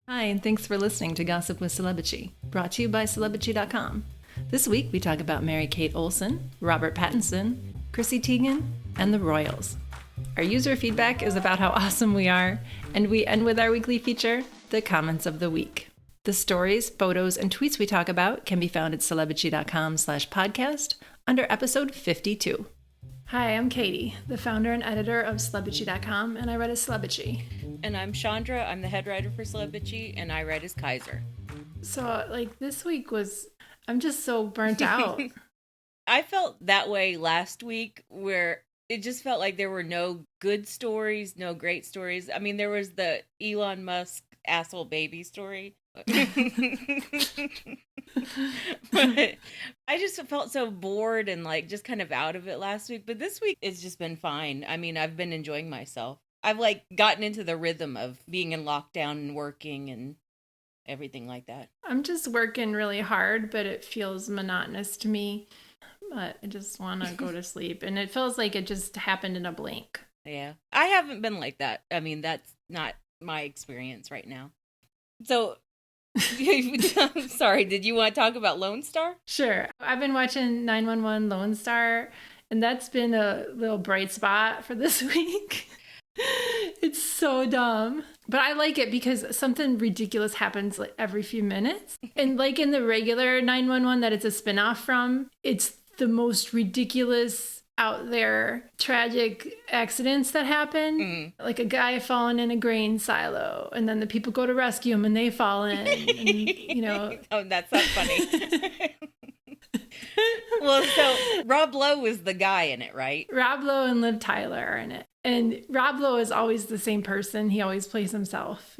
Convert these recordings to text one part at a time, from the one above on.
Hi, and thanks for listening to Gossip with Celebrity, brought to you by Celebrity.com. This week we talk about Mary-Kate Olsen, Robert Pattinson, Chrissy Teigen, and the Royals. Our user feedback is about how awesome we are, and we end with our weekly feature, the comments of the week. The stories, photos, and tweets we talk about can be found at Celebrity.com/podcast under episode 52. Hi, I'm Katie, the founder and editor of Celebrity.com, and I write as Celebrity. And I'm Chandra. I'm the head writer for Celebrity, and I write as Kaiser. So, this week I'm just so burnt out. I felt that way last week, where it just felt like there were no good stories, no great stories. I mean, there was the Elon Musk asshole baby story. But I just felt so bored and just kind of out of it last week. But this week it's just been fine. I mean, I've been enjoying myself. I've gotten into the rhythm of being in lockdown and working and everything like that. I'm just working really hard, but it feels monotonous to me. But I just want to go to sleep. And it feels like it just happened in a blink. Yeah. I haven't been like that. I mean, that's not my experience right now. So, I'm sorry, did you want to talk about Lone Star? Sure. I've been watching 911 Lone Star, and that's been a little bright spot for this week. It's so dumb. But I like it because something ridiculous happens every few minutes. And in the regular 911 that it's a spinoff from, it's the most ridiculous out there tragic accidents that happen. Like a guy falling in a grain silo, and then the people go to rescue him and they fall in. And, Oh, that's not funny. Well, so Rob Lowe was the guy in it, right? Rob Lowe and Liv Tyler are in it. And Rob Lowe is always the same person. He always plays himself,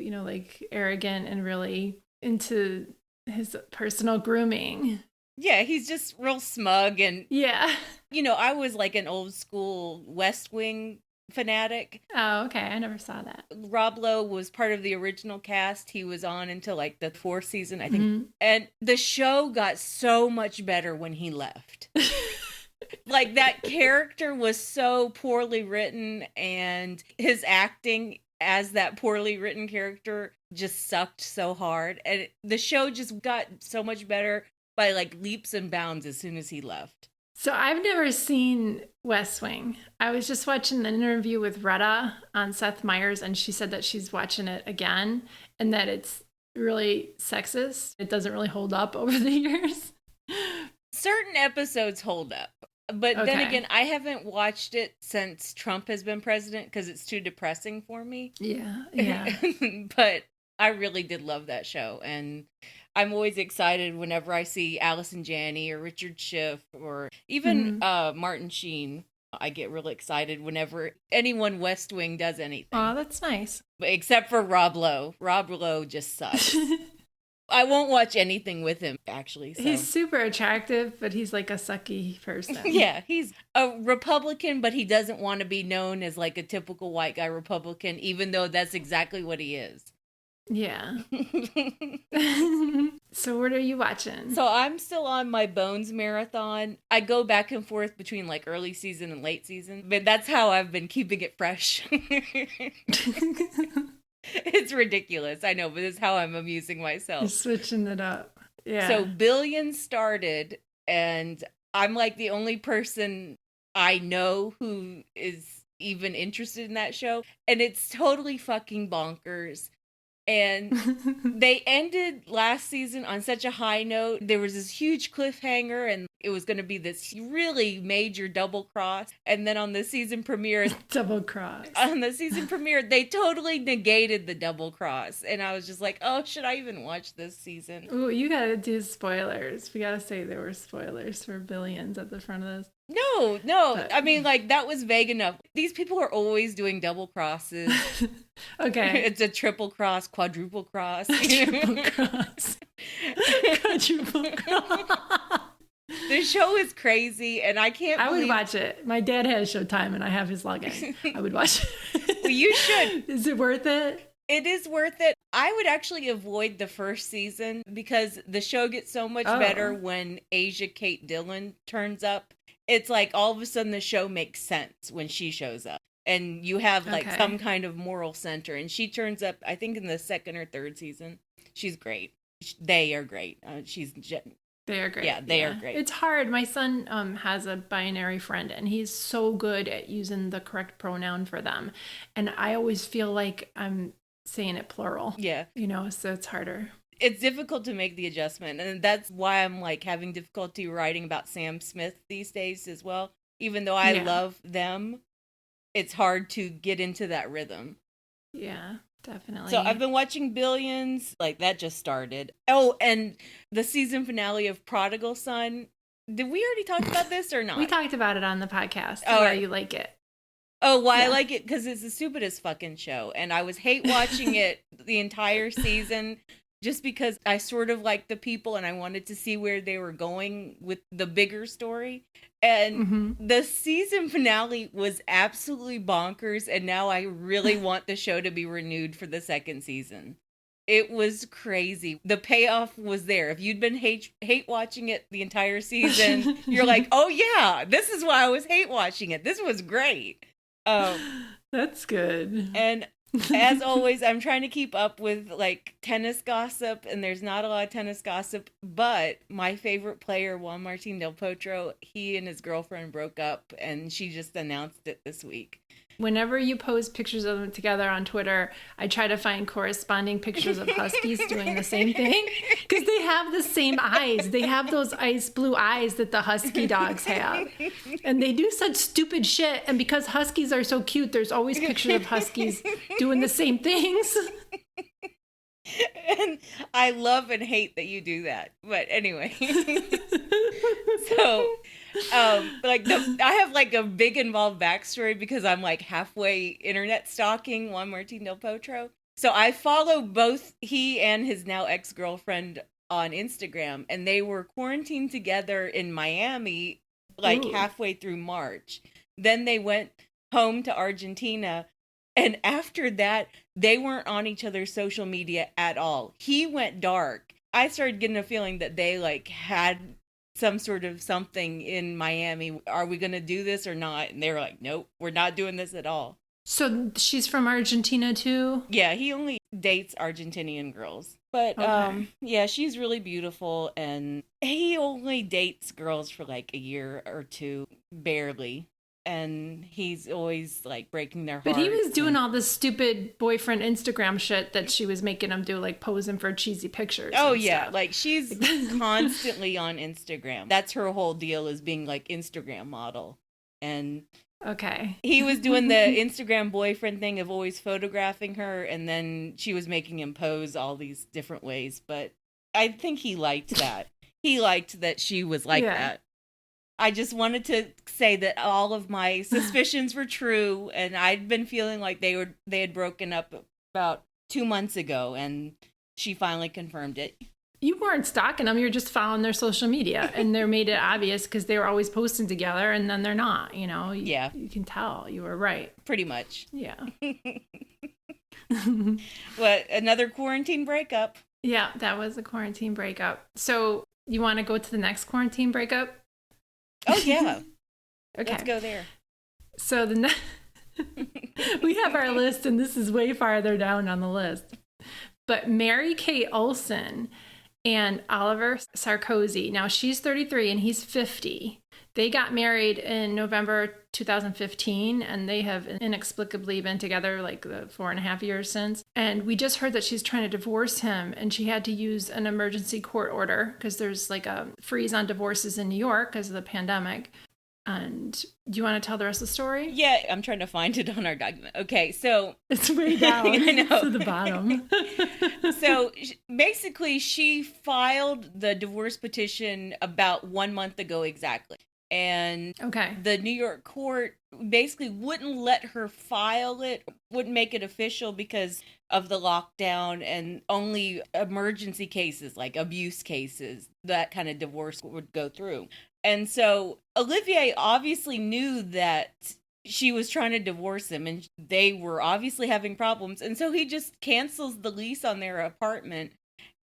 arrogant and really into his personal grooming. Yeah, he's just real smug. And, yeah. I was an old school West Wing fanatic. Oh, okay. I never saw that. Rob Lowe was part of the original cast. He was on until the fourth season, I think. Mm-hmm. And the show got so much better when he left. That character was so poorly written, and his acting as that poorly written character just sucked so hard. And the show just got so much better by leaps and bounds as soon as he left. So I've never seen West Wing. I was just watching an interview with Retta on Seth Meyers, and she said that she's watching it again and that it's really sexist. It doesn't really hold up over the years. Certain episodes hold up. But then again, I haven't watched it since Trump has been president because it's too depressing for me. Yeah. But I really did love that show. And I'm always excited whenever I see Allison Janney or Richard Schiff or even Martin Sheen. I get really excited whenever anyone West Wing does anything. Oh, that's nice. Except for Rob Lowe. Rob Lowe just sucks. I won't watch anything with him, actually. So. He's super attractive, but he's a sucky person. Yeah, he's a Republican, but he doesn't want to be known as a typical white guy Republican, even though that's exactly what he is. Yeah. So what are you watching? So I'm still on my Bones marathon. I go back and forth between early season and late season, but that's how I've been keeping it fresh. It's ridiculous, I know, but it's how I'm amusing myself. You're switching it up. Yeah. So Billions started, and I'm the only person I know who is even interested in that show, and it's totally fucking bonkers. And they ended last season on such a high note. There was this huge cliffhanger, and it was going to be this really major double cross. And then on the season premiere... Double cross. On the season premiere, they totally negated the double cross. And I was just oh, should I even watch this season? Ooh, you got to do spoilers. We got to say there were spoilers for Billions at the front of this. No. But... I mean, that was vague enough. These people are always doing double crosses. Okay. It's a triple cross, quadruple cross. Triple cross. Quadruple cross. The show is crazy, and I can't believe... I would watch it. My dad has Showtime, and I have his login. I would watch it. Well, you should. Is it worth it? It is worth it. I would actually avoid the first season because the show gets so much better when Asia Kate Dillon turns up. It's all of a sudden the show makes sense when she shows up. and you have like Okay. some kind of moral center. And she turns up, I think, in the second or third season. She's great. They are great. They are great. Yeah, they are great. It's hard. My son has a binary friend, and he's so good at using the correct pronoun for them. And I always feel like I'm saying it plural. Yeah. You know, so it's harder. It's difficult to make the adjustment. And that's why I'm like having difficulty writing about Sam Smith these days as well. Even though I love them, it's hard to get into that rhythm. Yeah. Definitely. So I've been watching Billions, like that just started. Oh, and the season finale of Prodigal Son. Did we already talk about this or not? We talked about it on the podcast. Oh, why you like it. Oh, why I like it? Because it's the stupidest fucking show. And I was hate watching it the entire season just because I sort of liked the people and I wanted to see where they were going with the bigger story. And the season finale was absolutely bonkers, and now I really want the show to be renewed for the second season. It was crazy. The payoff was there. If you'd been hate watching it the entire season, you're like, oh yeah, this is why I was hate watching it. This was great. That's good. And as always, I'm trying to keep up with like tennis gossip, and there's not a lot of tennis gossip, but my favorite player, Juan Martin Del Potro, he and his girlfriend broke up, and she just announced it this week. Whenever you post pictures of them together on Twitter, I try to find corresponding pictures of huskies doing the same thing, because they have the same eyes. They have those ice blue eyes that the husky dogs have. And they do such stupid shit. And because huskies are so cute, there's always pictures of huskies doing the same things. And I love and hate that you do that. But anyway. So, I have like a big involved backstory because I'm like halfway internet stalking Juan Martin Del Potro. So I follow both he and his now ex-girlfriend on Instagram, and they were quarantined together in Miami like halfway through March. Then they went home to Argentina, and after that, they weren't on each other's social media at all. He went dark. I started getting a feeling that they like had some sort of something in Miami. Are we going to do this or not? And they were like, nope, we're not doing this at all. So she's from Argentina too? Yeah, he only dates Argentinian girls. But yeah, she's really beautiful, and he only dates girls for like a year or two, barely. And he's always like breaking their hearts. But he was doing all this stupid boyfriend Instagram shit that she was making him do, like posing for cheesy pictures. Oh yeah, stuff. Like she's constantly on Instagram. That's her whole deal, is being like Instagram model. And he was doing the Instagram boyfriend thing of always photographing her, and then she was making him pose all these different ways. But I think he liked that. He liked that she was like that. I just wanted to say that all of my suspicions were true, and I'd been feeling like they had broken up about 2 months ago, and she finally confirmed it. You weren't stalking them, you're just following their social media, and they made it obvious because they were always posting together, and then they're not, you know? You can tell. You were right. Pretty much. Yeah. What, another quarantine breakup? Yeah, that was a quarantine breakup. So you want to go to the next quarantine breakup? Oh, yeah. Okay. Let's go there. So we have our list, and this is way farther down on the list. But Mary-Kate Olsen and Olivier Sarkozy. Now, she's 33 and he's 50. They got married in November 2015, and they have inexplicably been together like the 4.5 years since. And we just heard that she's trying to divorce him, and she had to use an emergency court order because there's like a freeze on divorces in New York because of the pandemic. And do you want to tell the rest of the story? Yeah, I'm trying to find it on our document. Okay, so it's way down I know. To the bottom. So basically, she filed the divorce petition about 1 month ago exactly. And the New York court basically wouldn't let her file it, wouldn't make it official because of the lockdown, and only emergency cases like abuse cases, that kind of divorce would go through. And so Olivier obviously knew that she was trying to divorce him, and they were obviously having problems. And so he just cancels the lease on their apartment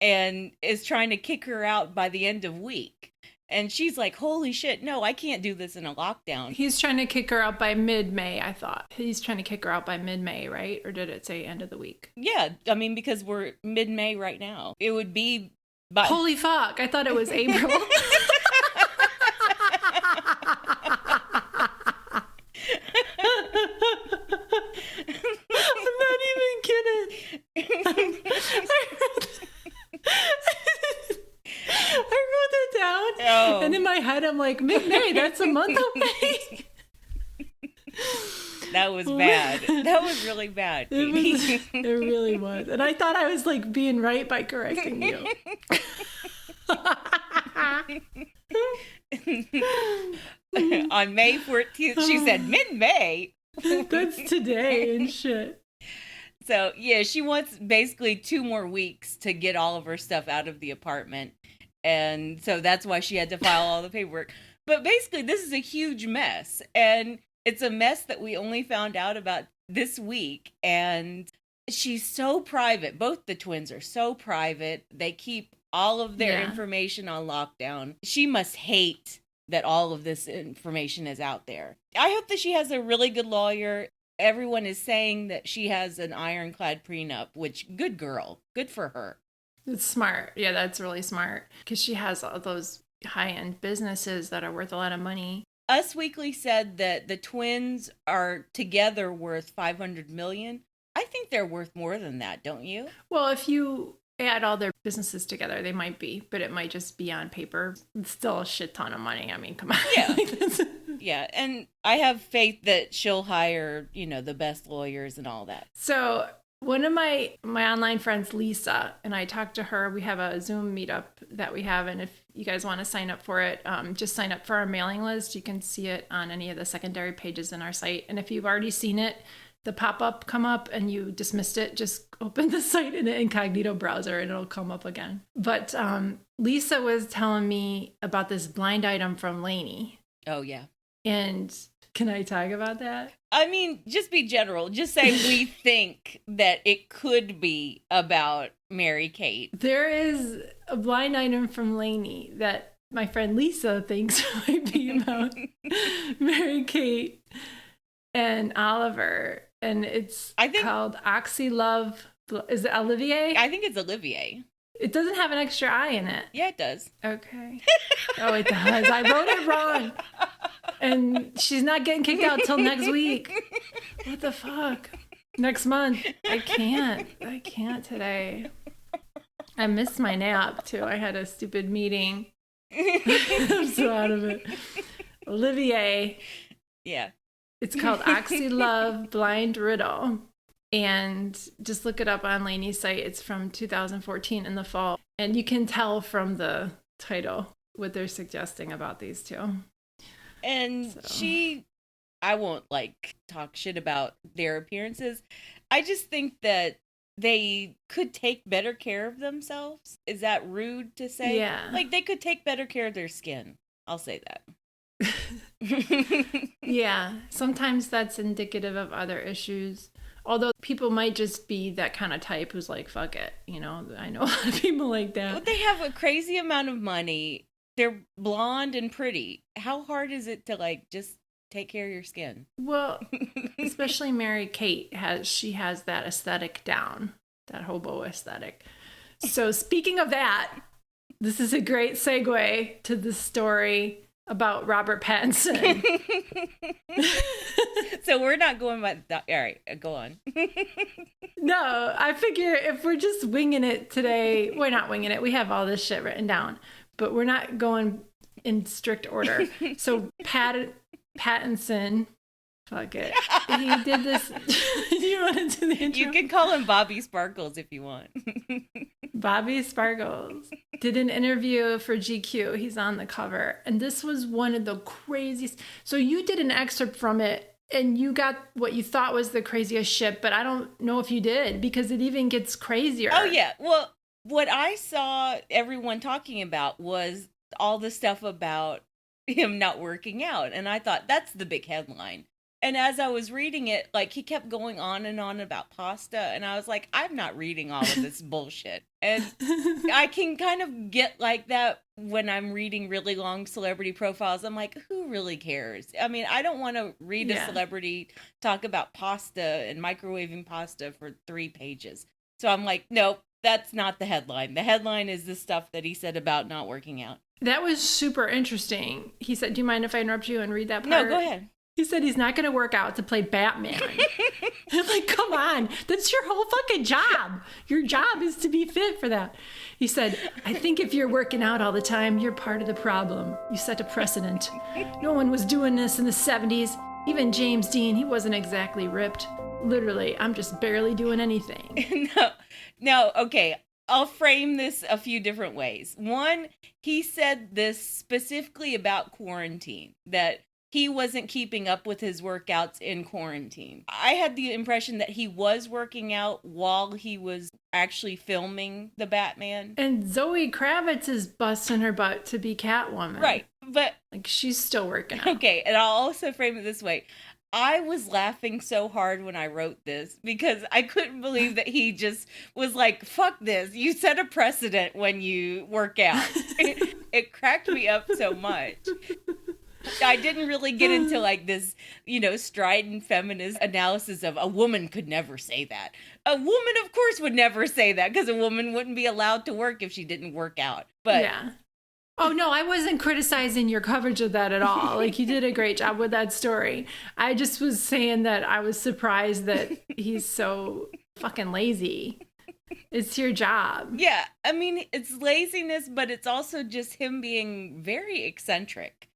and is trying to kick her out by the end of week. And she's like, holy shit, no, I can't do this in a lockdown. He's trying to kick her out by mid-May, I thought. He's trying to kick her out by mid-May, right? Or did it say end of the week? Yeah, I mean, because we're mid-May right now. It would be by... Holy fuck, I thought it was April. I'm not even kidding. I wrote it down, and in my head, I'm like, mid-May, that's a month away. That was bad. That was really bad, Katie. It really was. And I thought I was like being right by correcting you. On May 14th, she said mid-May. That's today and shit. So, yeah, she wants basically 2 more weeks to get all of her stuff out of the apartment. And so that's why she had to file all the paperwork. But basically, this is a huge mess. And it's a mess that we only found out about this week. And she's so private. Both the twins are so private. They keep all of their information on lockdown. She must hate that all of this information is out there. I hope that she has a really good lawyer. Everyone is saying that she has an ironclad prenup, which, good girl. Good for her. It's smart. Yeah, that's really smart. Because she has all those high-end businesses that are worth a lot of money. Us Weekly said that the twins are together worth $500 million. I think they're worth more than that, don't you? Well, if you add all their businesses together, they might be, but it might just be on paper. It's still a shit ton of money. I mean, come on. Yeah. Yeah, and I have faith that she'll hire, the best lawyers and all that. So one of my online friends, Lisa, and I talked to her. We have a Zoom meetup that we have, and if you guys want to sign up for it, just sign up for our mailing list. You can see it on any of the secondary pages in our site. And if you've already seen it, the pop-up come up and you dismissed it, just open the site in an incognito browser and it'll come up again. But Lisa was telling me about this blind item from Lainey. Oh, yeah. And can I talk about that? I mean, just be general. Just say we think that it could be about Mary-Kate. There is a blind item from Lainey that my friend Lisa thinks might be about Mary-Kate and Oliver. And it's called Oxy Love. Is it Olivier? I think it's Olivier. It doesn't have an extra I in it. Yeah, it does. Okay. Oh, it does. I wrote it wrong. And she's not getting kicked out till next week. What the fuck? Next month. I can't today. I missed my nap, too. I had a stupid meeting. I'm so out of it. Olivier. Yeah. It's called Oxy Love Blind Riddle. And just look it up on Lainey's site. It's from 2014 in the fall. And you can tell from the title what they're suggesting about these two. And I won't talk shit about their appearances. I just think that they could take better care of themselves. Is that rude to say? Yeah. They could take better care of their skin. I'll say that. Yeah. Sometimes that's indicative of other issues. Although people might just be that kind of type who's like, fuck it. I know a lot of people like that. Well, they have a crazy amount of money. They're blonde and pretty. How hard is it to just take care of your skin? Well, especially Mary-Kate has that aesthetic down, that hobo aesthetic. So speaking of that, this is a great segue to the story about Robert Pattinson. So we're not going by that. All right, go on. No, I figure if we're just winging it today, we're not winging it. We have all this shit written down, but we're not going in strict order. So Pattinson, fuck it. He did this. You want to do the intro? You can call him Bobby Sparkles if you want. Bobby Sparkles did an interview for GQ. He's on the cover. And this was one of the craziest. So you did an excerpt from it and you got what you thought was the craziest shit, but I don't know if you did because it even gets crazier. Oh, yeah. Well, what I saw everyone talking about was all the stuff about him not working out. And I thought that's the big headline. And as I was reading it, like, he kept going on and on about pasta. And I was like, I'm not reading all of this bullshit. And I can kind of get like that when I'm reading really long celebrity profiles. I'm like, who really cares? I mean, I don't want to read a celebrity talk about pasta and microwaving pasta for 3 pages. So I'm like, nope, that's not the headline. The headline is the stuff that he said about not working out. That was super interesting. He said, do you mind if I interrupt you and read that part? No, go ahead. He said he's not going to work out to play Batman. I'm like, come on. That's your whole fucking job. Your job is to be fit for that. He said, I think if you're working out all the time, you're part of the problem. You set a precedent. No one was doing this in the 70s. Even James Dean, he wasn't exactly ripped. Literally, I'm just barely doing anything. No, okay. I'll frame this a few different ways. One, he said this specifically about quarantine, that he wasn't keeping up with his workouts in quarantine. I had the impression that he was working out while he was actually filming the Batman. And Zoe Kravitz is busting her butt to be Catwoman. Right, but... like, she's still working out. Okay, and I'll also frame it this way. I was laughing so hard when I wrote this because I couldn't believe that he just was like, fuck this. You set a precedent when you work out. It cracked me up so much. I didn't really get into like this, strident feminist analysis of a woman could never say that. A woman, of course, would never say that because a woman wouldn't be allowed to work if she didn't work out. But yeah. Oh, no, I wasn't criticizing your coverage of that at all. Like, you did a great job with that story. I just was saying that I was surprised that he's so fucking lazy. It's your job. Yeah, I mean, it's laziness, but it's also just him being very eccentric.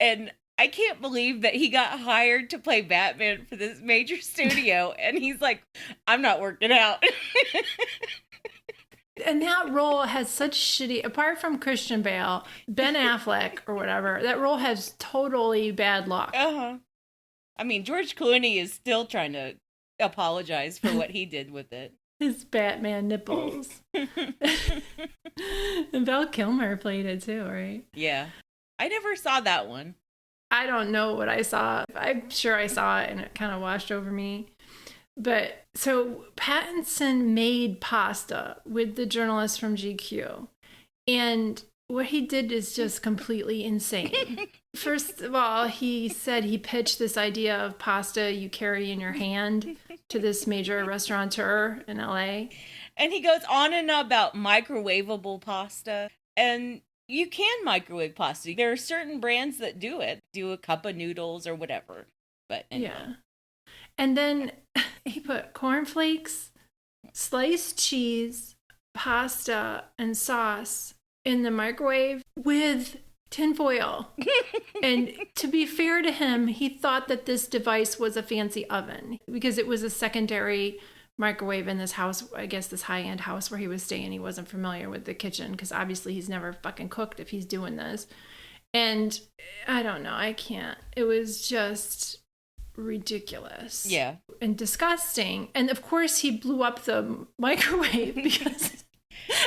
And I can't believe that he got hired to play Batman for this major studio, and he's like, I'm not working out. And that role has such shitty, apart from Christian Bale, Ben Affleck or whatever, that role has totally bad luck. Uh-huh. I mean, George Clooney is still trying to apologize for what he did with it. His Batman nipples. And Val Kilmer played it too, right? Yeah. I never saw that one. I don't know what I saw. I'm sure I saw it and it kind of washed over me. But so Pattinson made pasta with the journalist from GQ. And what he did is just completely insane. First of all, he said he pitched this idea of pasta you carry in your hand to this major restaurateur in LA. And he goes on and on about microwavable pasta. And you can microwave pasta. There are certain brands that do it. Do a cup of noodles or whatever. But anyway. Yeah. And then he put cornflakes, sliced cheese, pasta, and sauce in the microwave with tinfoil. And to be fair to him, he thought that this device was a fancy oven because it was a secondary microwave in this house, I guess this high-end house where he was staying. He wasn't familiar with the kitchen because obviously he's never fucking cooked if he's doing this. And I don't know, I can't. It was just ridiculous. Yeah. And disgusting. And of course he blew up the microwave because...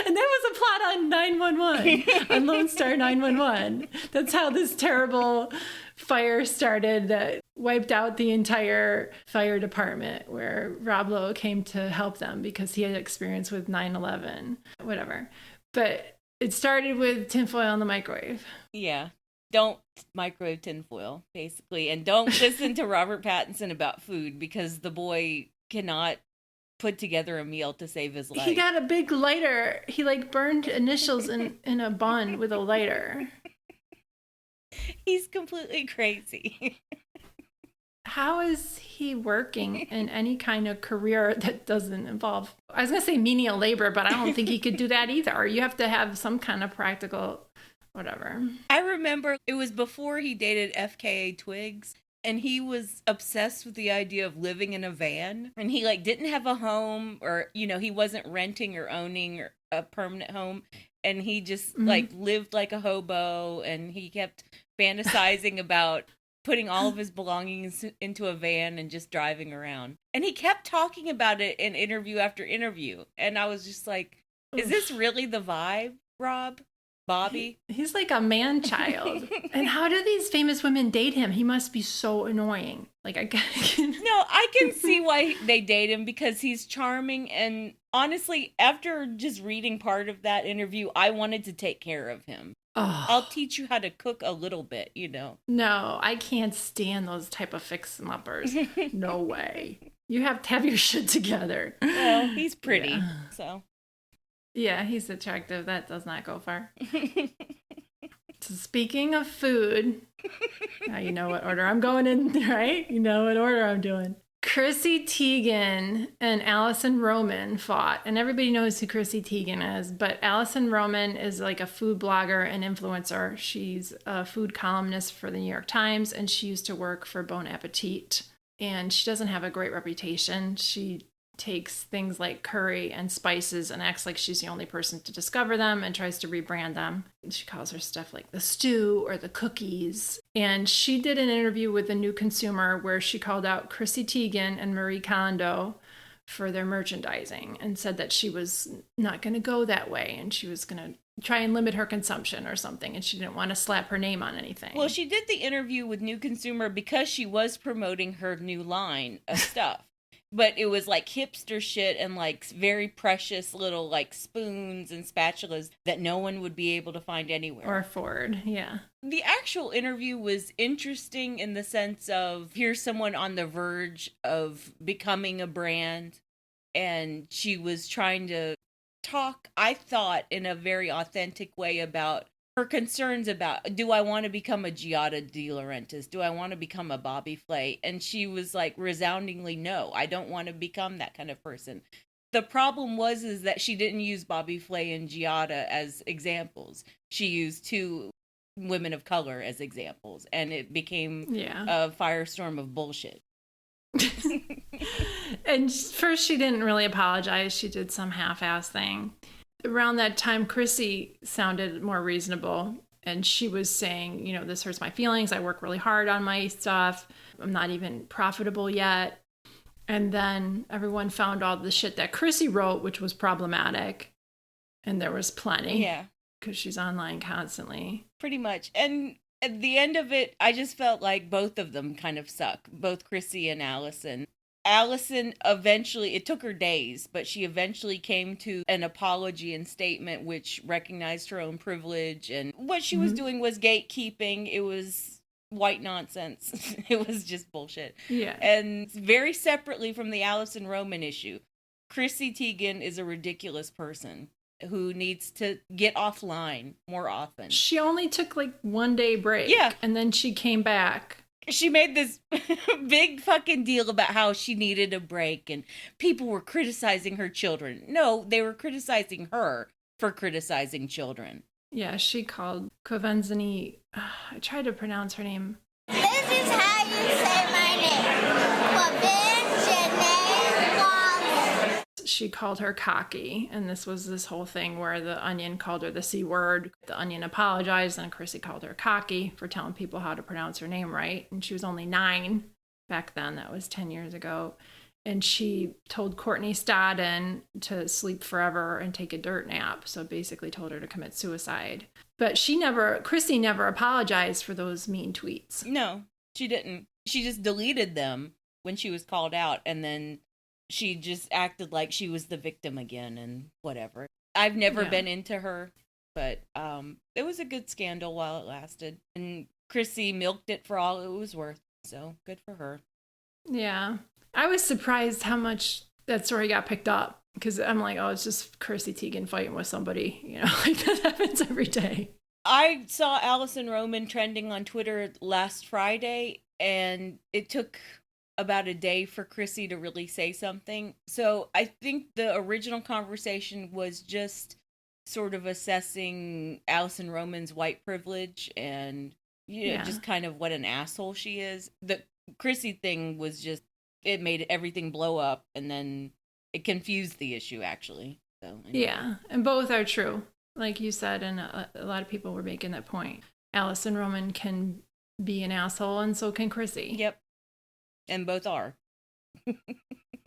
And that was a plot on 911, on Lone Star 911. That's how this terrible fire started that wiped out the entire fire department, where Rob Lowe came to help them because he had experience with 9/11, whatever. But it started with tinfoil in the microwave. Yeah. Don't microwave tinfoil, basically. And don't listen to Robert Pattinson about food because the boy cannot put together a meal to save his life. He got a big lighter. He burned initials in a bun with a lighter. He's completely crazy. How is he working in any kind of career that doesn't involve, I was going to say menial labor, but I don't think he could do that either. You have to have some kind of practical whatever. I remember it was before he dated FKA Twigs. And he was obsessed with the idea of living in a van. And he didn't have a home or, he wasn't renting or owning a permanent home. And he just lived like a hobo. And he kept fantasizing about putting all of his belongings into a van and just driving around. And he kept talking about it in interview after interview. And I was just like, is this really the vibe, Rob? Bobby. He's like a man-child. And how do these famous women date him? He must be so annoying. Like, I can... No, I can see why they date him, because he's charming. And honestly, after just reading part of that interview, I wanted to take care of him. Oh. I'll teach you how to cook a little bit, you know. No, I can't stand those type of fix-em-uppers. No way. You have to have your shit together. Well, he's pretty, so... Yeah, he's attractive. That does not go far. So speaking of food, now you know what order I'm going in, right? You know what order I'm doing. Chrissy Teigen and Alison Roman fought, and everybody knows who Chrissy Teigen is, but Alison Roman is like a food blogger and influencer. She's a food columnist for the New York Times, and she used to work for Bon Appetit, and she doesn't have a great reputation. She takes things like curry and spices and acts like she's the only person to discover them and tries to rebrand them. She calls her stuff like the stew or the cookies. And she did an interview with The New Consumer where she called out Chrissy Teigen and Marie Kondo for their merchandising and said that she was not going to go that way and she was going to try and limit her consumption or something, and she didn't want to slap her name on anything. Well, she did the interview with New Consumer because she was promoting her new line of stuff. But it was like hipster shit and like very precious little like spoons and spatulas that no one would be able to find anywhere. Or afford, yeah. The actual interview was interesting in the sense of here's someone on the verge of becoming a brand, and she was trying to talk, I thought, in a very authentic way about her concerns about, do I want to become a Giada De Laurentiis? Do I want to become a Bobby Flay? And she was like resoundingly, no, I don't want to become that kind of person. The problem is that she didn't use Bobby Flay and Giada as examples. She used two women of color as examples, and it became a firestorm of bullshit. And first she didn't really apologize. She did some half-ass thing. Around that time, Chrissy sounded more reasonable, and she was saying, you know, this hurts my feelings. I work really hard on my stuff. I'm not even profitable yet. And then everyone found all the shit that Chrissy wrote, which was problematic. And there was plenty. Yeah. Because she's online constantly. Pretty much. And at the end of it, I just felt like both of them kind of suck. Both Chrissy and Alison. Alison eventually, it took her days, but she eventually came to an apology and statement which recognized her own privilege. And what she was doing was gatekeeping. It was white nonsense. It was just bullshit. Yeah. And very separately from the Alison Roman issue, Chrissy Teigen is a ridiculous person who needs to get offline more often. She only took like 1 day break. Yeah. And then she came back. She made this big fucking deal about how she needed a break and people were criticizing her children. No, they were criticizing her for criticizing children. Yeah, she called Kovenzani, I tried to pronounce her name. This is how you say my name. She called her cocky, and this was this whole thing where the Onion called her the C word. The Onion apologized, and Chrissy called her cocky for telling people how to pronounce her name right. And she was only 9 back then. That was 10 years ago. And she told Courtney Stodden to sleep forever and take a dirt nap. So basically told her to commit suicide. But Chrissy never apologized for those mean tweets. No, she didn't. She just deleted them when she was called out, and then she just acted like she was the victim again and whatever. I've never been into her, but it was a good scandal while it lasted. And Chrissy milked it for all it was worth. So good for her. Yeah. I was surprised how much that story got picked up, because I'm like, oh, it's just Chrissy Teigen fighting with somebody. You know, like that happens every day. I saw Alison Roman trending on Twitter last Friday, and it took about a day for Chrissy to really say something. So I think the original conversation was just sort of assessing Alison Roman's white privilege and, you know, just kind of what an asshole she is. The Chrissy thing was just, it made everything blow up, and then it confused the issue, actually. So anyway. Yeah, and both are true, like you said, and a lot of people were making that point. Alison Roman can be an asshole, and so can Chrissy. Yep. And both are.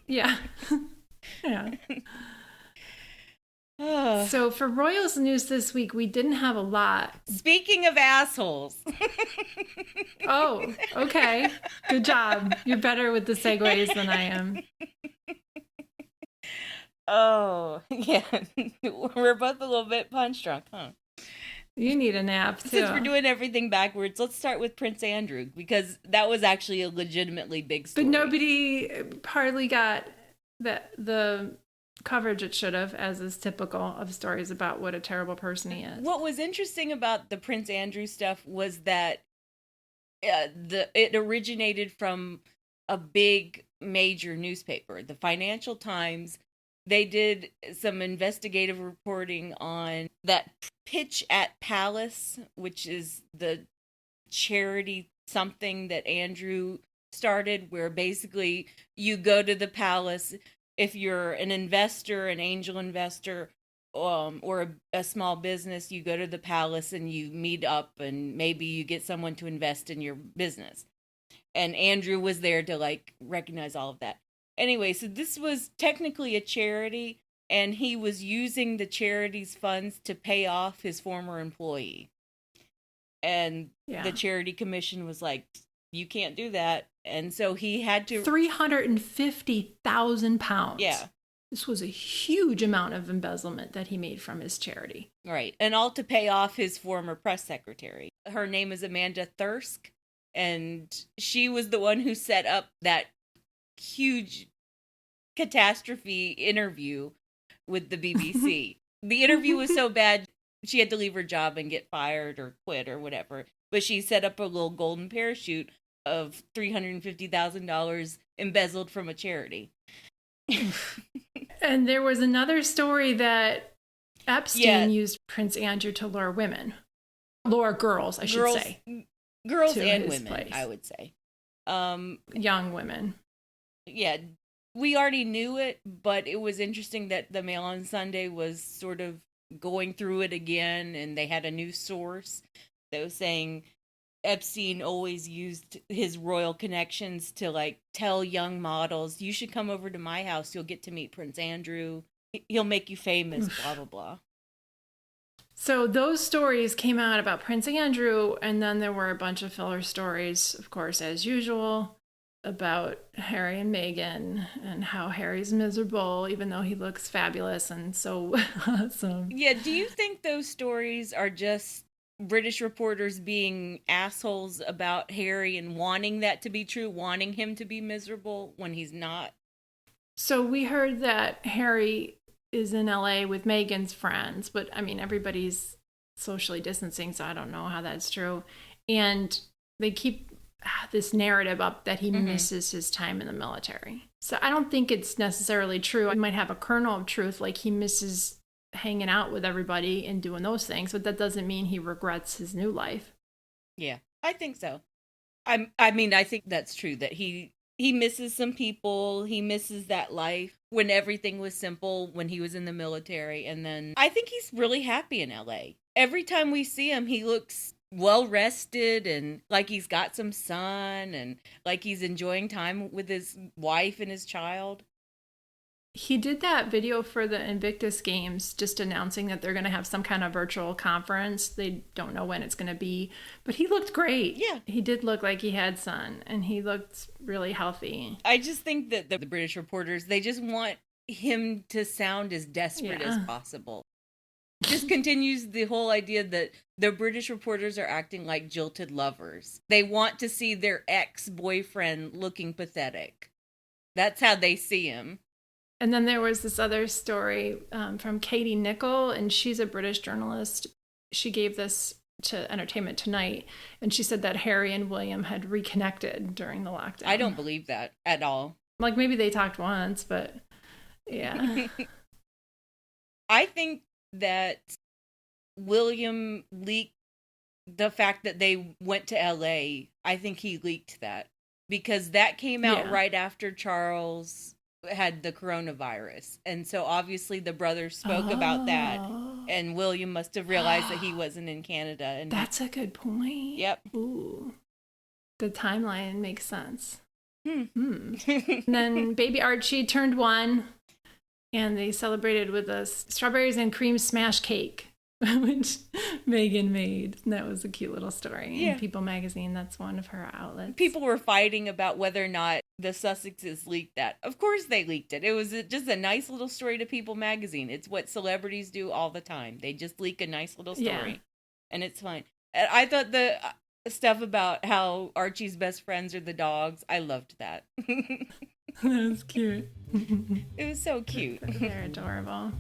Yeah. Yeah. So for Royals news this week, we didn't have a lot. Speaking of assholes. Oh, okay. Good job. You're better with the segues than I am. Oh, yeah. We're both a little bit punch drunk, huh? You need a nap, too. Since we're doing everything backwards, let's start with Prince Andrew, because that was actually a legitimately big story. But nobody hardly got the coverage it should have, as is typical of stories about what a terrible person he is. What was interesting about the Prince Andrew stuff was that it originated from a big major newspaper, the Financial Times. They did some investigative reporting on that Pitch at Palace, which is the charity something that Andrew started, where basically you go to the palace if you're an investor, an angel investor, or a small business. You go to the palace and you meet up, and maybe you get someone to invest in your business. And Andrew was there to recognize all of that. Anyway, so this was technically a charity, and he was using the charity's funds to pay off his former employee. And the charity commission was like, you can't do that. And so he had to... £350,000. Yeah. This was a huge amount of embezzlement that he made from his charity. Right. And all to pay off his former press secretary. Her name is Amanda Thirsk, and she was the one who set up that huge catastrophe interview with the BBC. The interview was so bad, she had to leave her job and get fired or quit or whatever. But she set up a little golden parachute of $350,000 embezzled from a charity. And there was another story that Epstein used Prince Andrew to lure girls, I should say. Girls and women, place. I would say. Young women. Yeah, we already knew it, but it was interesting that the Mail on Sunday was sort of going through it again, and they had a new source that was saying Epstein always used his royal connections to tell young models, you should come over to my house, you'll get to meet Prince Andrew, he'll make you famous, blah, blah, blah. So those stories came out about Prince Andrew, and then there were a bunch of filler stories, of course, as usual, about Harry and Meghan and how Harry's miserable, even though he looks fabulous and so awesome. Yeah, do you think those stories are just British reporters being assholes about Harry and wanting that to be true, wanting him to be miserable when he's not? So we heard that Harry is in LA with Meghan's friends, but I mean, everybody's socially distancing, so I don't know how that's true. And they keep this narrative up that he misses his time in the military. So I don't think it's necessarily true. It might have a kernel of truth, like he misses hanging out with everybody and doing those things, but that doesn't mean he regrets his new life. Yeah, I think so. I mean, I think that's true, that he misses some people, he misses that life when everything was simple when he was in the military. And then I think he's really happy in LA. Every time we see him, he looks well rested and like he's got some sun and like he's enjoying time with his wife and his child. He did that video for the Invictus Games, just announcing that they're going to have some kind of virtual conference. They don't know when it's going to be, but he looked great. Yeah. He did look like he had sun, and he looked really healthy. I just think that the British reporters, they just want him to sound as desperate as possible. Just continues the whole idea that the British reporters are acting like jilted lovers. They want to see their ex-boyfriend looking pathetic. That's how they see him. And then there was this other story from Katie Nicholl, and she's a British journalist. She gave this to Entertainment Tonight, and she said that Harry and William had reconnected during the lockdown. I don't believe that at all. Like, maybe they talked once, but yeah. I think that William leaked the fact that they went to LA. I think he leaked that because that came out right after Charles had the coronavirus. And so obviously the brothers spoke about that, and William must have realized that he wasn't in Canada. And that's a good point. Yep. Ooh. The timeline makes sense. And then baby Archie turned 1. and they celebrated with a strawberries and cream smash cake, which Meghan made. And that was a cute little story. Yeah. In People magazine, that's one of her outlets. People were fighting about whether or not the Sussexes leaked that. Of course they leaked it. It was just a nice little story to People magazine. It's what celebrities do all the time. They just leak a nice little story. Yeah. And it's fine. And I thought the stuff about how Archie's best friends are the dogs, I loved that. That was cute. It was so cute. They're adorable.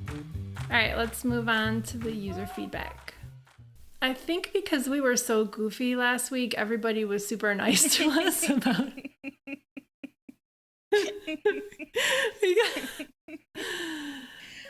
All right, let's move on to the user feedback. I think because we were so goofy last week, everybody was super nice to us about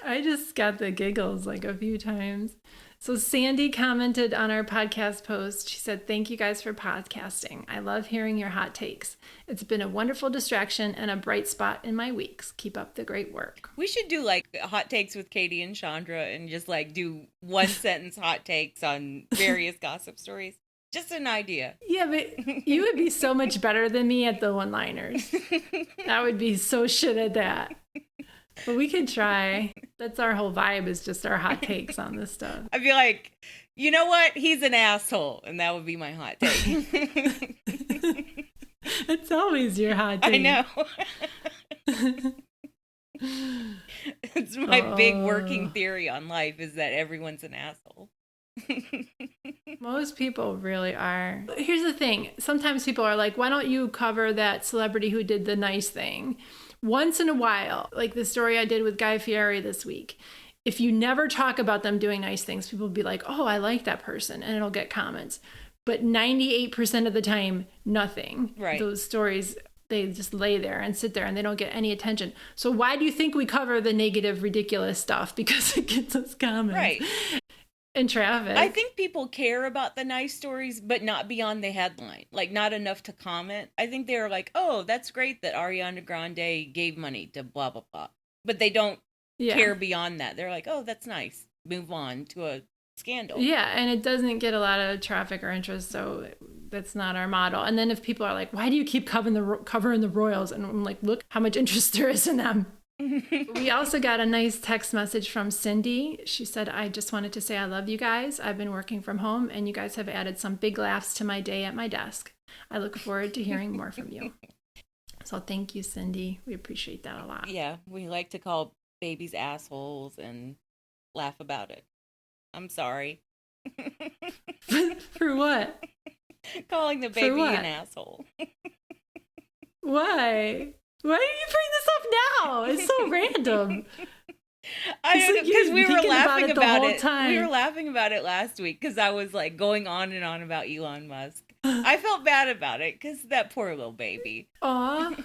I just got the giggles like a few times. So Sandy commented on our podcast post. She said, "Thank you guys for podcasting. I love hearing your hot takes. It's been a wonderful distraction and a bright spot in my weeks. Keep up the great work." We should do like hot takes with Katie and Chandra and just like do one sentence hot takes on various gossip stories. Just an idea. Yeah, but you would be so much better than me at the one-liners. I would be so shit at that. But we could try. That's our whole vibe, is just our hot takes on this stuff. I'd be like, you know what? He's an asshole. And that would be my hot take. It's always your hot take. I know. It's my big working theory on life, is that everyone's an asshole. Most people really are. Here's the thing. Sometimes people are like, why don't you cover that celebrity who did the nice thing? Once in a while, like the story I did with Guy Fieri this week, if you never talk about them doing nice things, people will be like, oh, I like that person, and it'll get comments. But 98% of the time, nothing. Right. Those stories, they just lay there and sit there and they don't get any attention. So why do you think we cover the negative, ridiculous stuff? Because it gets us comments. Right. And traffic. I think people care about the nice stories, but not beyond the headline. Like, not enough to comment. I think they're like, oh, that's great that Ariana Grande gave money to blah, blah, blah. But they don't care beyond that. They're like, oh, that's nice. Move on to a scandal. Yeah, and it doesn't get a lot of traffic or interest, so that's not our model. And then if people are like, why do you keep covering the royals? And I'm like, look how much interest there is in them. We also got a nice text message from Cindy. She said, I just wanted to say I love you guys. I've been working from home and you guys have added some big laughs to my day at my desk. I look forward to hearing more from you. So thank you, Cindy. We appreciate that a lot. Yeah, we like to call babies assholes and laugh about it. I'm sorry. For what? Calling the baby an asshole. Why? Why do you bring this up now? It's so random. I don't know, because we were laughing about it. Time. We were laughing about it last week because I was like going on and on about Elon Musk. I felt bad about it because that poor little baby. Aw,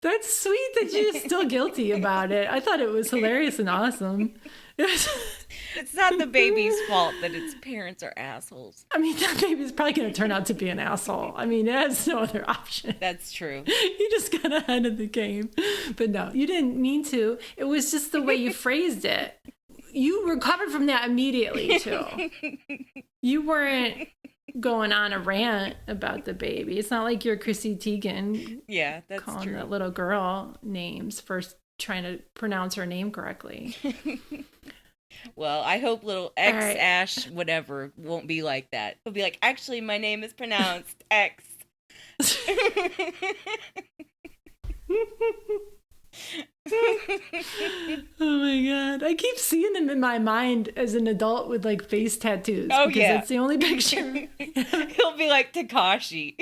that's sweet that you're still guilty about it. I thought it was hilarious and awesome. It's not the baby's fault that its parents are assholes. I mean, that baby's probably going to turn out to be an asshole. I mean, it has no other option. That's true. You just got ahead of the game. But no, you didn't mean to. It was just the way you phrased it. You recovered from that immediately, too. You weren't going on a rant about the baby. It's not like you're Chrissy Teigen. Yeah, that's calling true. That little girl names first, trying to pronounce her name correctly. Well, I hope little Ash whatever won't be like that. He'll be like, actually, my name is pronounced X. Oh my god, I keep seeing him in my mind as an adult with like face tattoos. Oh, because yeah, that's the only picture. He'll be like Tekashi.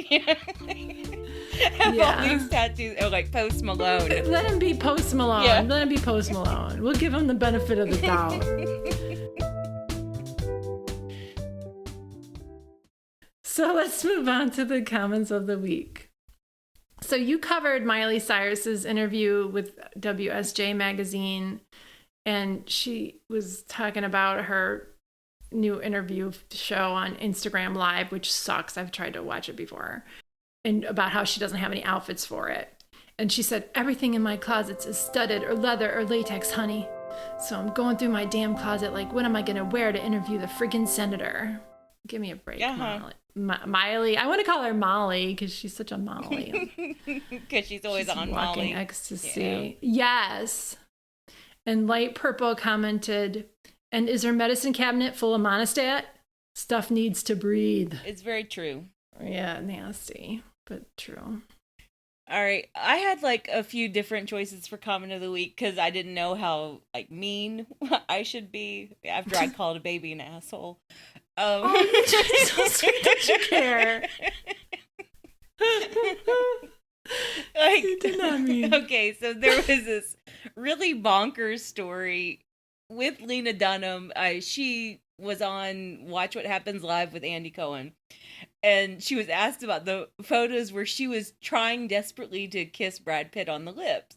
Have all these tattoos, or like Post Malone. Let him be Post Malone. Yeah. Let him be Post Malone. We'll give him the benefit of the doubt. So let's move on to the comments of the week. So you covered Miley Cyrus's interview with WSJ magazine, and she was talking about her new interview show on Instagram Live, which sucks. I've tried to watch it before, and about how she doesn't have any outfits for it. And she said, everything in my closets is studded or leather or latex, honey. So I'm going through my damn closet like, what am I going to wear to interview the friggin' senator? Give me a break, Miley. I want to call her Molly because she's such a Molly. Because she's always on walking Molly. Ecstasy. Yeah. Yes. And Light Purple commented, and is her medicine cabinet full of monostat? Stuff needs to breathe. It's very true. Yeah, nasty, but true. All right. I had like a few different choices for comment of the week because I didn't know how like mean I should be after I called a baby an asshole. You're just so sweet. Don't you care? Like, You did not mean. Okay, so there was this really bonkers story with Lena Dunham. She was on Watch What Happens Live with Andy Cohen. And she was asked about the photos where she was trying desperately to kiss Brad Pitt on the lips.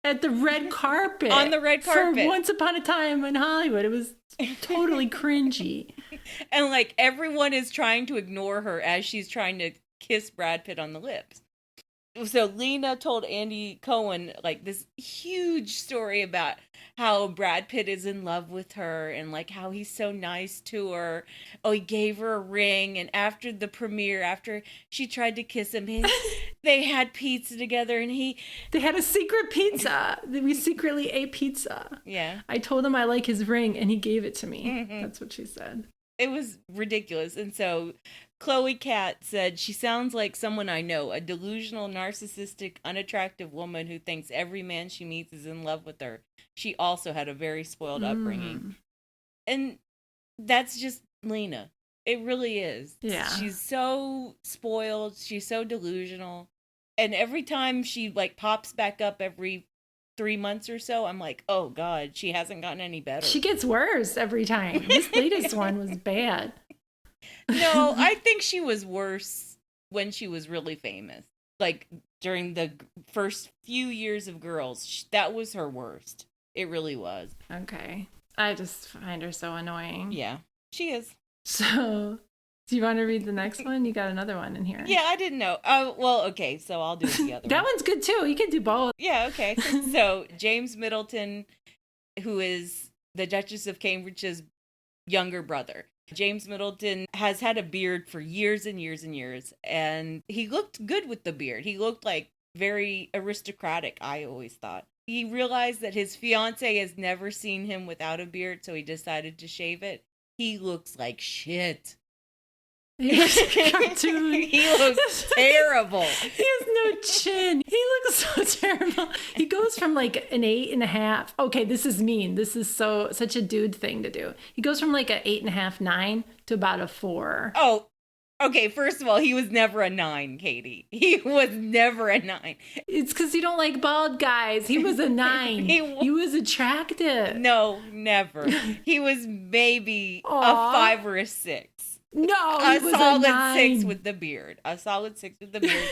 At the red carpet. On the red carpet. For Once Upon a Time in Hollywood. It was totally cringy. And like everyone is trying to ignore her as she's trying to kiss Brad Pitt on the lips. So Lena told Andy Cohen like this huge story about how Brad Pitt is in love with her and like how he's so nice to her. Oh, he gave her a ring, and after the premiere, after she tried to kiss him, they had pizza together, and they had a secret pizza. We secretly ate pizza. Yeah. I told him I like his ring, and he gave it to me. Mm-hmm. That's what she said. It was ridiculous. And so Chloe Cat said, she sounds like someone I know, a delusional, narcissistic, unattractive woman who thinks every man she meets is in love with her. She also had a very spoiled upbringing. And that's just Lena. It really is. Yeah. She's so spoiled. She's so delusional. And every time she like pops back up every 3 months or so, I'm like, oh God, she hasn't gotten any better. She gets worse every time. This latest one was bad. No, I think she was worse when she was really famous. Like during the first few years of Girls, that was her worst. It really was. Okay. I just find her so annoying. Yeah, she is. So, do you want to read the next one? You got another one in here. Yeah, I didn't know. Well, okay, so I'll do the other That one. one's good too. You can do both. Yeah, okay. So James Middleton, who is the Duchess of Cambridge's younger brother. James Middleton has had a beard for years and years and years, and he looked good with the beard. He looked like very aristocratic, I always thought. He realized that his fiance has never seen him without a beard, so he decided to shave it. He looks like shit. He looks like a cartoon. He looks terrible. He has no chin. He looks so terrible. He goes from like an 8.5. Okay, this is mean. This is such a dude thing to do. He goes from like an 8.5, 9 to about a 4. Oh, okay. First of all, he was never a 9, Katie. He was never a 9. It's because you don't like bald guys. He was a 9. He was attractive. No, never. He was maybe Aww. a 5 or a 6. No, a he was solid a 9. 6 with the beard. A solid 6 with the beard.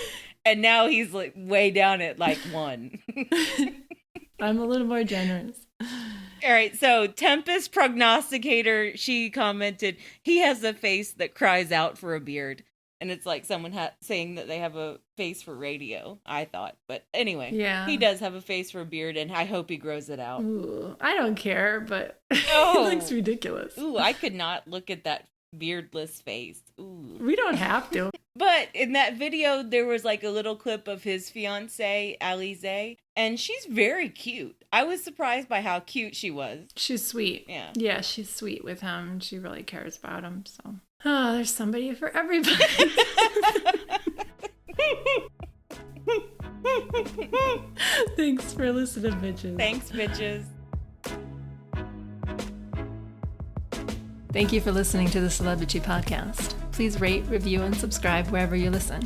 And now he's like way down at like 1. I'm a little more generous. All right, so Tempest Prognosticator, she commented, he has a face that cries out for a beard. And it's like someone saying that they have a face for radio, I thought. But anyway, yeah. He does have a face for a beard, and I hope he grows it out. Ooh, I don't care, but Oh. It looks ridiculous. Ooh, I could not look at that beardless face. Ooh. We don't have to. But in that video, there was like a little clip of his fiancée, Alize, and she's very cute. I was surprised by how cute she was. She's sweet. Yeah. Yeah, she's sweet with him. She really cares about him. So, oh, there's somebody for everybody. Thanks for listening, bitches. Thanks, bitches. Thank you for listening to the Celebrity Podcast. Please rate, review, and subscribe wherever you listen.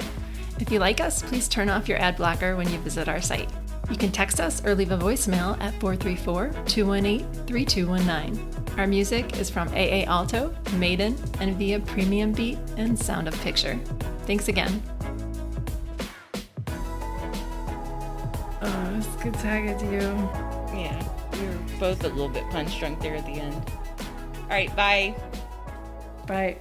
If you like us, please turn off your ad blocker when you visit our site. You can text us or leave a voicemail at 434-218-3219. Our music is from AA Alto, Maiden, and via Premium Beat and Sound of Picture. Thanks again. Oh, it's good talking to you. Yeah, we were both a little bit punch drunk there at the end. All right, bye. Bye.